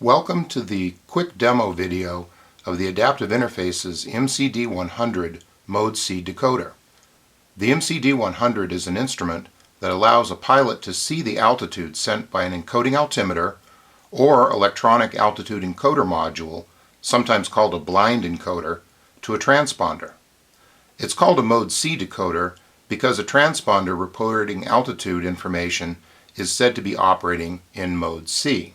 Welcome to the quick demo video of the Adaptive Interface's MCD100 Mode C decoder. The MCD100 is an instrument that allows a pilot to see the altitude sent by an encoding altimeter or electronic altitude encoder module, sometimes called a blind encoder, to a transponder. It's called a Mode C decoder because a transponder reporting altitude information is said to be operating in Mode C.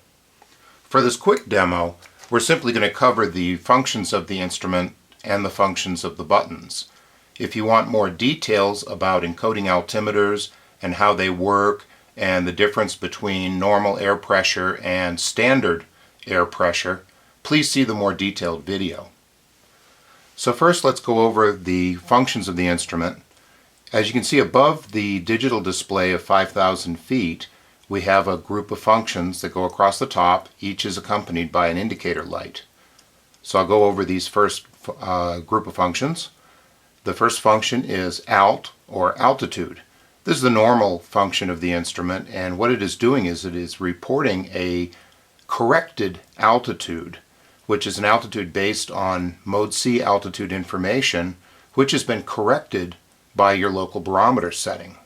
For this quick demo, we're simply going to cover the functions of the instrument and the functions of the buttons. If you want more details about encoding altimeters and how they work and the difference between normal air pressure and standard air pressure, please see the more detailed video. So first let's go over the functions of the instrument. As you can see above the digital display of 5,000 feet, we have a group of functions that go across the top. Each is accompanied by an indicator light. So I'll go over these first group of functions. The first function is alt, or altitude. This is the normal function of the instrument, and what it is doing is it is reporting a corrected altitude, which is an altitude based on Mode C altitude information, which has been corrected by your local barometer setting.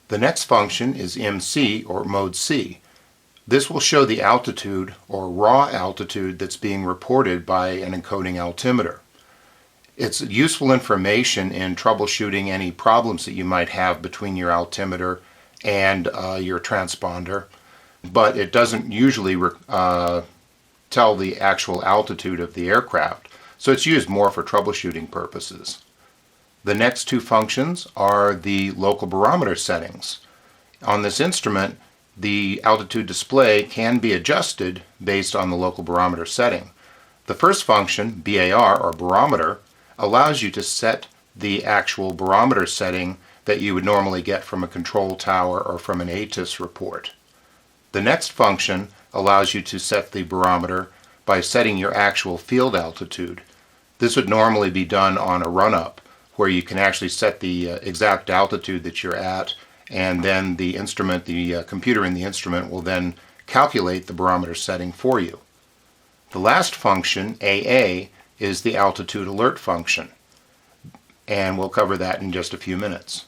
The next function is MC, or Mode C. This will show the altitude, or raw altitude, that's being reported by an encoding altimeter. It's useful information in troubleshooting any problems that you might have between your altimeter and your transponder, but it doesn't usually tell the actual altitude of the aircraft, so it's used more for troubleshooting purposes. The next two functions are the local barometer settings. On this instrument, the altitude display can be adjusted based on the local barometer setting. The first function, BAR, or barometer, allows you to set the actual barometer setting that you would normally get from a control tower or from an ATIS report. The next function allows you to set the barometer by setting your actual field altitude. This would normally be done on a run-up, where you can actually set the exact altitude that you're at, and then the instrument, the computer in the instrument, will then calculate the barometer setting for you. The last function, AA, is the altitude alert function, and we'll cover that in just a few minutes.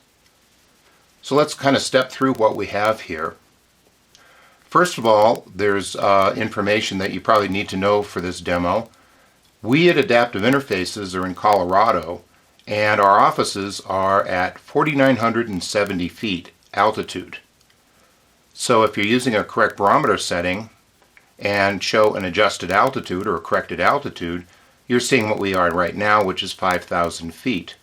So let's kind of step through what we have here. First of all, there's information that you probably need to know for this demo. We at Adaptive Interfaces are in Colorado, and our offices are at 4,970 feet altitude. So if you're using a correct barometer setting and show an adjusted altitude or a corrected altitude, you're seeing what we are right now, which is 5,000 feet.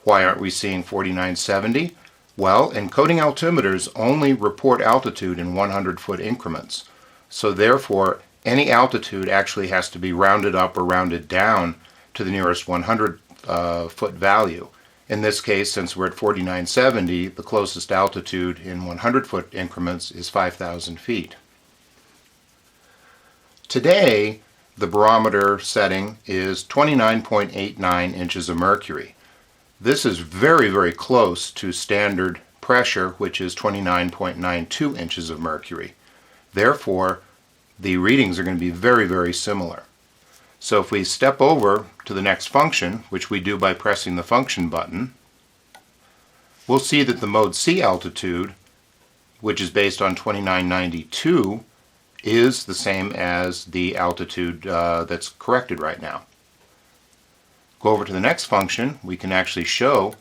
Why aren't we seeing 4,970? Well, encoding altimeters only report altitude in 100-foot increments. So therefore, any altitude actually has to be rounded up or rounded down to the nearest 100-foot value. In this case, since we're at 4,970, the closest altitude in 100-foot increments is 5,000 feet. Today, the barometer setting is 29.89 inches of mercury. This is very, very close to standard pressure, which is 29.92 inches of mercury. Therefore, the readings are going to be very, very similar. So if we step over to the next function, which we do by pressing the function button, we'll see that the Mode C altitude, which is based on 2992, is the same as the altitude that's corrected right now. Go over to the next function, we can actually show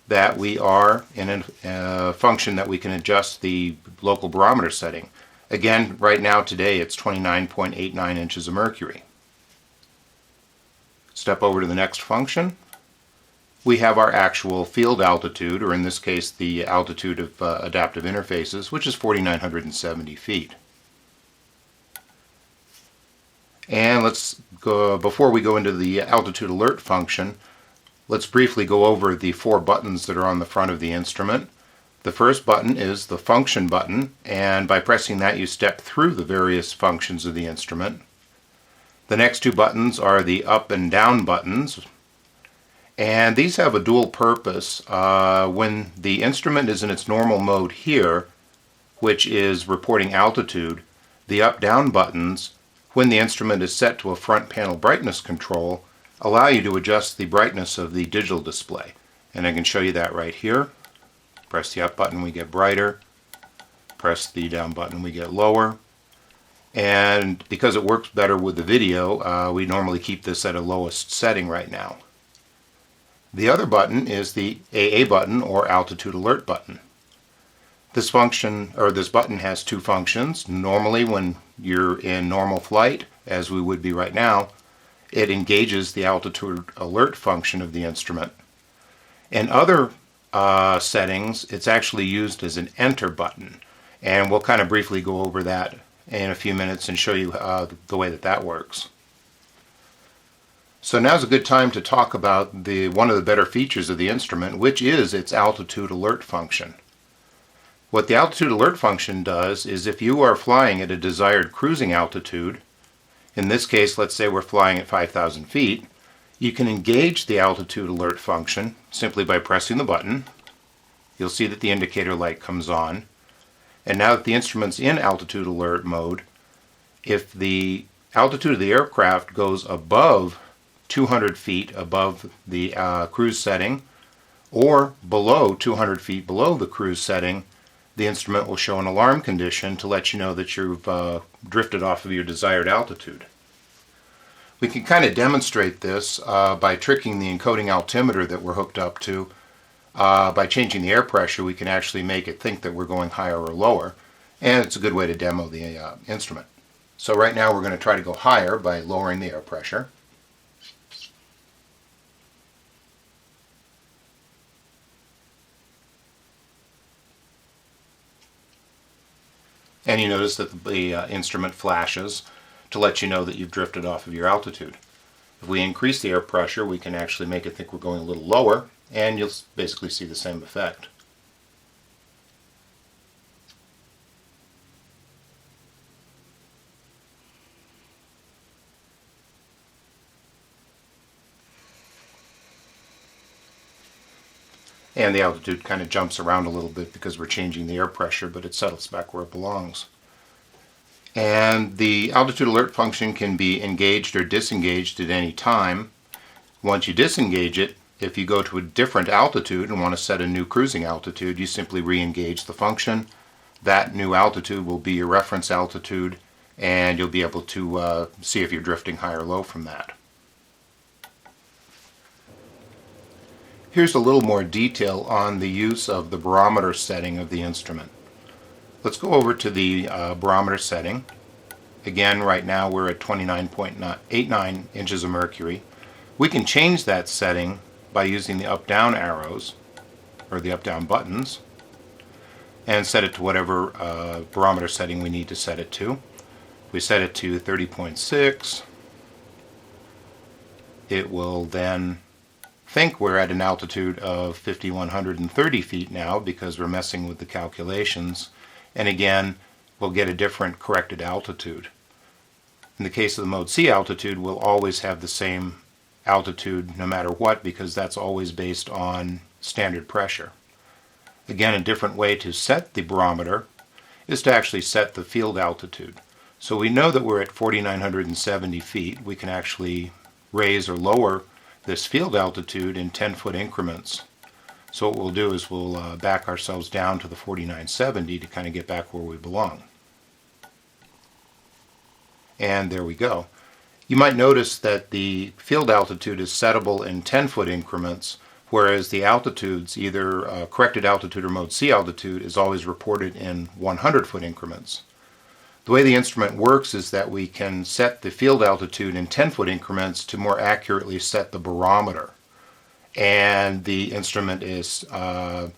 that we are in a function that we can adjust the local barometer setting. Again, right now today it's 29.89 inches of mercury. Step over to the next function. We have our actual field altitude, or in this case the altitude of Adaptive Interfaces, which is 4,970 feet. And let's go, before we go into the altitude alert function, let's briefly go over the four buttons that are on the front of the instrument. The first button is the function button, and by pressing that you step through the various functions of the instrument. The next two buttons are the up and down buttons, and these have a dual purpose. When the instrument is in its normal mode here, which is reporting altitude, the up-down buttons when the instrument is set to a front panel brightness control, allow you to adjust the brightness of the digital display. And I can show you that right here. Press the up button, we get brighter. Press the down button, we get lower. And because it works better with the video, we normally keep this at a lowest setting right now. The other button is the AA button, or altitude alert button. This button has two functions. Normally when you're in normal flight, as we would be right now, it engages the altitude alert function of the instrument. In other settings, it's actually used as an enter button, and we'll kind of briefly go over that in a few minutes and show you the way that works. So now's a good time to talk about one of the better features of the instrument, which is its altitude alert function. What the altitude alert function does is, if you are flying at a desired cruising altitude, in this case let's say we're flying at 5,000 feet, you can engage the altitude alert function simply by pressing the button. You'll see that the indicator light comes on. And now that the instrument's in altitude alert mode, if the altitude of the aircraft goes above 200 feet above the cruise setting, or below 200 feet below the cruise setting, the instrument will show an alarm condition to let you know that you've drifted off of your desired altitude. We can kind of demonstrate this by tricking the encoding altimeter that we're hooked up to. By changing the air pressure, we can actually make it think that we're going higher or lower, and it's a good way to demo the instrument. So right now we're going to try to go higher by lowering the air pressure. And you notice that the instrument flashes to let you know that you've drifted off of your altitude. If we increase the air pressure, we can actually make it think we're going a little lower, and you'll basically see the same effect. And the altitude kind of jumps around a little bit because we're changing the air pressure, but it settles back where it belongs. And the altitude alert function can be engaged or disengaged at any time. Once you disengage it, if you go to a different altitude and want to set a new cruising altitude, you simply re-engage the function. That new altitude will be your reference altitude, and you'll be able to see if you're drifting high or low from that. Here's a little more detail on the use of the barometer setting of the instrument. Let's go over to the barometer setting. Again, right now we're at 29.89 inches of mercury. We can change that setting by using the up-down arrows, or the up-down buttons, and set it to whatever barometer setting we need to set it to. We set it to 30.6. It will then think we're at an altitude of 5,130 feet now because we're messing with the calculations. And again, we'll get a different corrected altitude. In the case of the Mode C altitude, we'll always have the same altitude no matter what, because that's always based on standard pressure. Again, a different way to set the barometer is to actually set the field altitude. So we know that we're at 4,970 feet. We can actually raise or lower this field altitude in 10-foot increments. So what we'll do is we'll back ourselves down to the 4,970 to kind of get back where we belong. And there we go. You might notice that the field altitude is settable in 10-foot increments, whereas the altitudes, either corrected altitude or Mode C altitude, is always reported in 100-foot increments. The way the instrument works is that we can set the field altitude in 10-foot increments to more accurately set the barometer. And the instrument is, the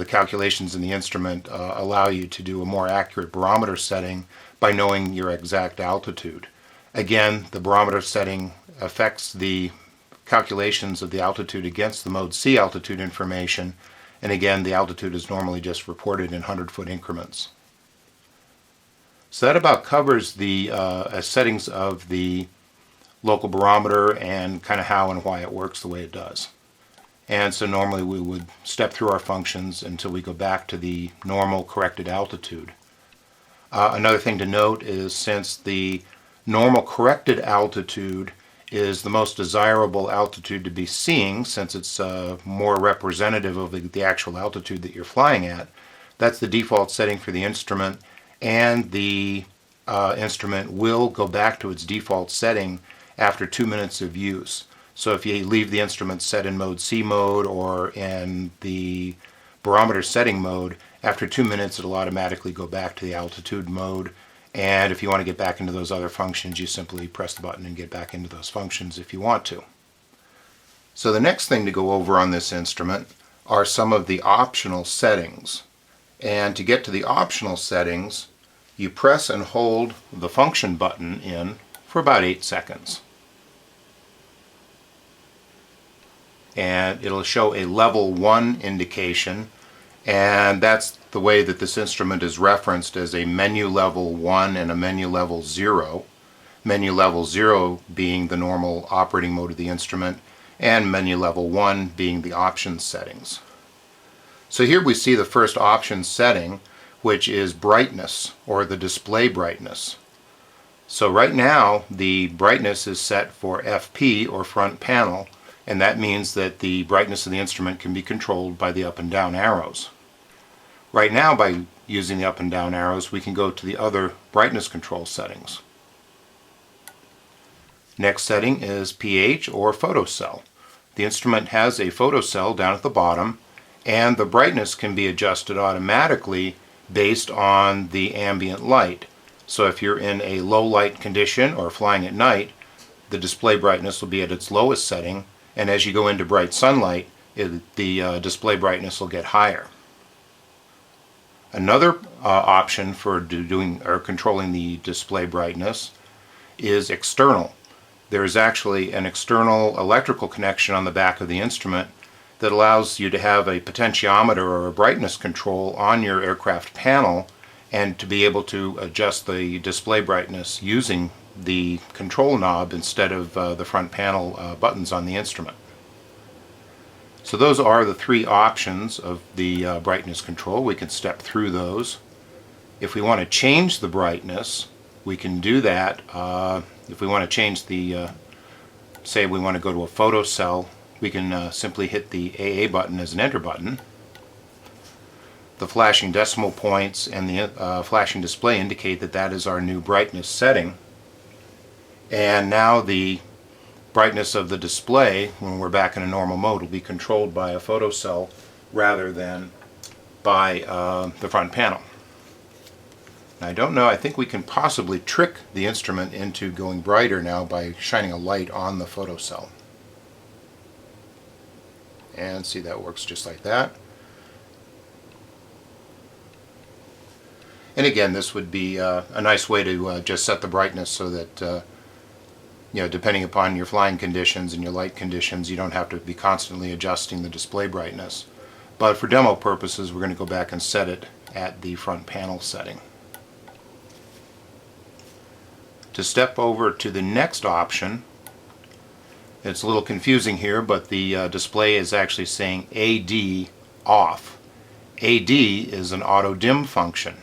calculations in the instrument allow you to do a more accurate barometer setting by knowing your exact altitude. Again, the barometer setting affects the calculations of the altitude against the Mode C altitude information, and again, the altitude is normally just reported in 100-foot increments. So that about covers the settings of the local barometer and kind of how and why it works the way it does. And so normally we would step through our functions until we go back to the normal corrected altitude. Another thing to note is, since the Normal corrected altitude is the most desirable altitude to be seeing, since it's more representative of the actual altitude that you're flying at. That's the default setting for the instrument, and the instrument will go back to its default setting after 2 minutes of use. So if you leave the instrument set in mode C mode or in the barometer setting mode, after 2 minutes it'll automatically go back to the altitude mode. And if you want to get back into those other functions, you simply press the button and get back into those functions if you want to. So the next thing to go over on this instrument are some of the optional settings. And to get to the optional settings, you press and hold the function button in for about 8 seconds. And it'll show a level 1 indication, and that's the way that this instrument is referenced as a menu level 1 and a menu level 0. Menu level 0 being the normal operating mode of the instrument, and menu level 1 being the options settings. So here we see the first option setting, which is brightness, or the display brightness. So right now the brightness is set for FP, or front panel, and that means that the brightness of the instrument can be controlled by the up and down arrows. Right now, by using the up and down arrows, we can go to the other brightness control settings. Next setting is pH, or photocell. The instrument has a photocell down at the bottom, and the brightness can be adjusted automatically based on the ambient light. So if you're in a low light condition or flying at night, the display brightness will be at its lowest setting, and as you go into bright sunlight, the display brightness will get higher. Another option for doing or controlling the display brightness is external. There is actually an external electrical connection on the back of the instrument that allows you to have a potentiometer or a brightness control on your aircraft panel, and to be able to adjust the display brightness using the control knob instead of the front panel buttons on the instrument. So those are the 3 options of the brightness control. We can step through those. If we want to change the brightness, we can do that. If we want to change the, say we want to go to a photocell, we can simply hit the AA button as an enter button. The flashing decimal points and the flashing display indicate that that is our new brightness setting. And now the brightness of the display, when we're back in a normal mode, will be controlled by a photocell rather than by the front panel. Now, I don't know, I think we can possibly trick the instrument into going brighter now by shining a light on the photocell. And see, that works just like that. And again, this would be a nice way to just set the brightness so that depending upon your flying conditions and your light conditions, you don't have to be constantly adjusting the display brightness. But for demo purposes, we're going to go back and set it at the front panel setting. To step over to the next option, it's a little confusing here, but the display is actually saying AD off. AD is an auto dim function.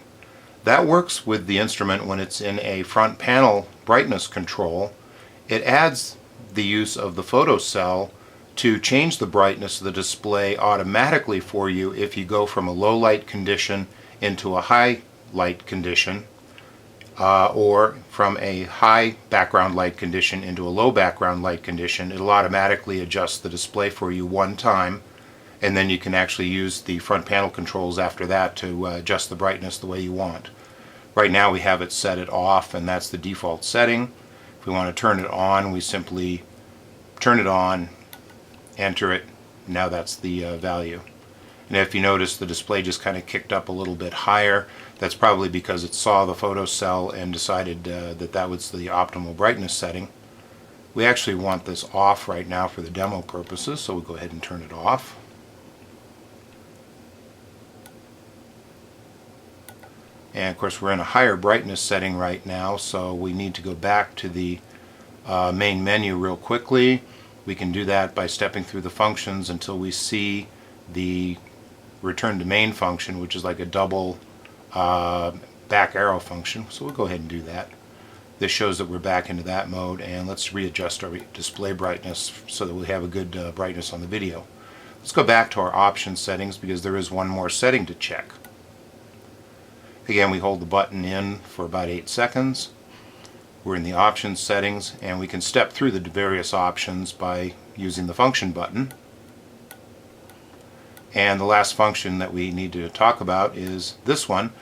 That works with the instrument when it's in a front panel brightness control. It adds the use of the photocell to change the brightness of the display automatically for you if you go from a low light condition into a high light condition, or from a high background light condition into a low background light condition. It'll automatically adjust the display for you one time, and then you can actually use the front panel controls after that to adjust the brightness the way you want. Right now we have it set it off, and that's the default setting. If we want to turn it on, we simply turn it on, enter it, now that's the value. And if you notice, the display just kind of kicked up a little bit higher. That's probably because it saw the photocell and decided that that was the optimal brightness setting. We actually want this off right now for the demo purposes, so we'll go ahead and turn it off. And of course we're in a higher brightness setting right now, so we need to go back to the main menu real quickly. We can do that by stepping through the functions until we see the return to main function, which is like a double back arrow function. So we'll go ahead and do that. This shows that we're back into that mode, and let's readjust our display brightness so that we have a good brightness on the video. Let's go back to our option settings because there is one more setting to check. Again, we hold the button in for about 8 seconds. We're in the options settings, and we can step through the various options by using the function button. And the last function that we need to talk about is this one,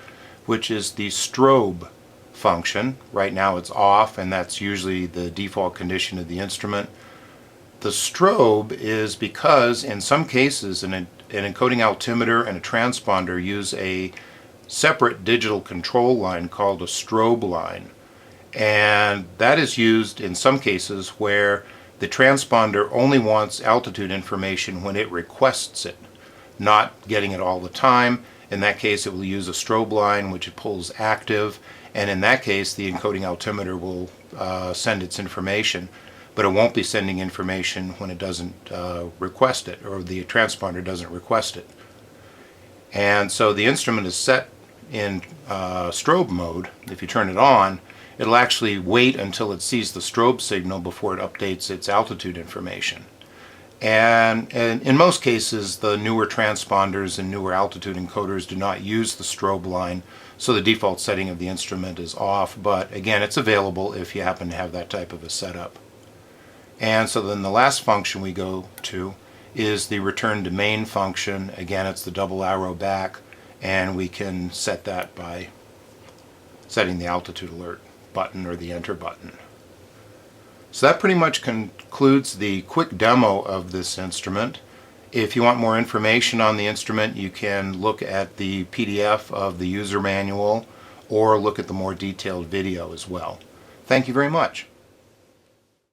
which is the strobe function. Right now it's off, and that's usually the default condition of the instrument. The strobe is because in some cases an encoding altimeter and a transponder use a separate digital control line called a strobe line, and that is used in some cases where the transponder only wants altitude information when it requests it, not getting it all the time. In that case, it will use a strobe line which it pulls active, and in that case the encoding altimeter will send its information, but it won't be sending information when it doesn't request it, or the transponder doesn't request it. And so the instrument is set in strobe mode. If you turn it on, it'll actually wait until it sees the strobe signal before it updates its altitude information. And in most cases, the newer transponders and newer altitude encoders do not use the strobe line, so the default setting of the instrument is off, but again, it's available if you happen to have that type of a setup. And so then the last function we go to is the return to main function. Again, it's the double arrow back, and we can set that by setting the altitude alert button or the enter button. So that pretty much concludes the quick demo of this instrument. If you want more information on the instrument, you can look at the PDF of the user manual or look at the more detailed video as well. Thank you very much.